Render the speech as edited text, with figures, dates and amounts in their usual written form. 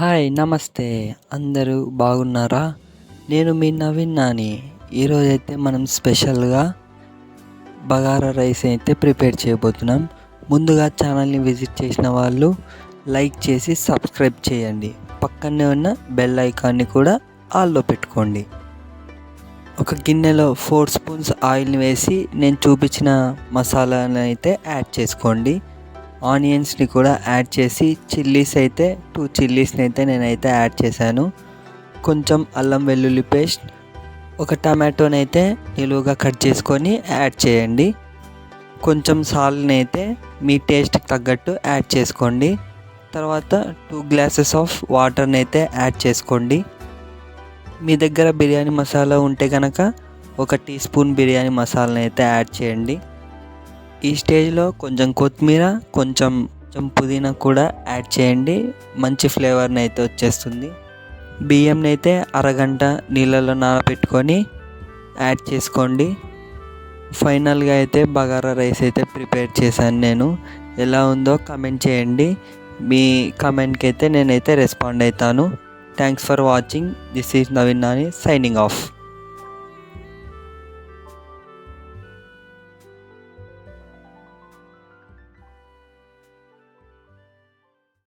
Hi నమస్తే. అందరూ బాగున్నారా? నేను మీ నవీన్ నాని. ఈరోజైతే మనం స్పెషల్గా బగారా రైస్ అయితే ప్రిపేర్ చేయబోతున్నాం. ముందుగా ఛానల్ని విజిట్ చేసిన వాళ్ళు లైక్ చేసి సబ్స్క్రైబ్ చేయండి. పక్కనే ఉన్న బెల్ ఐకాన్ని కూడా ఆల్లో పెట్టుకోండి. ఒక గిన్నెలో 4 స్పూన్స్ ఆయిల్ని వేసి నేను చూపించిన మసాలాలను అయితే యాడ్ చేసుకోండి. ఆనియన్స్ని కూడా యాడ్ చేసి చిల్లీస్ అయితే 2 చిల్లీస్ని అయితే నేనైతే యాడ్ చేశాను. కొంచెం అల్లం వెల్లుల్లి పేస్ట్, ఒక టమాటోని అయితే నిలువుగా కట్ చేసుకొని యాడ్ చేయండి. కొంచెం సాల్ట్ని అయితే మీ టేస్ట్కి తగ్గట్టు యాడ్ చేసుకోండి. తర్వాత 2 గ్లాసెస్ ఆఫ్ వాటర్ని అయితే యాడ్ చేసుకోండి. మీ దగ్గర బిర్యానీ మసాలా ఉంటే కనుక 1 టీ స్పూన్ బిర్యానీ మసాలాని అయితే యాడ్ చేయండి. ఈ స్టేజ్లో కొంచెం కొత్తిమీర, కొంచెం పుదీనా కూడా యాడ్ చేయండి. మంచి ఫ్లేవర్ని అయితే వచ్చేస్తుంది. బియ్యంని అయితే అరగంట నీళ్ళలో నానబెట్టుకొని యాడ్ చేసుకోండి. ఫైనల్గా అయితే బగారా రైస్ అయితే ప్రిపేర్ చేశాను నేను. ఎలా ఉందో కమెంట్ చేయండి. మీ కమెంట్కి అయితే నేనైతే రెస్పాండ్ అవుతాను. Thanks for watching. This is Naveen Nani signing off.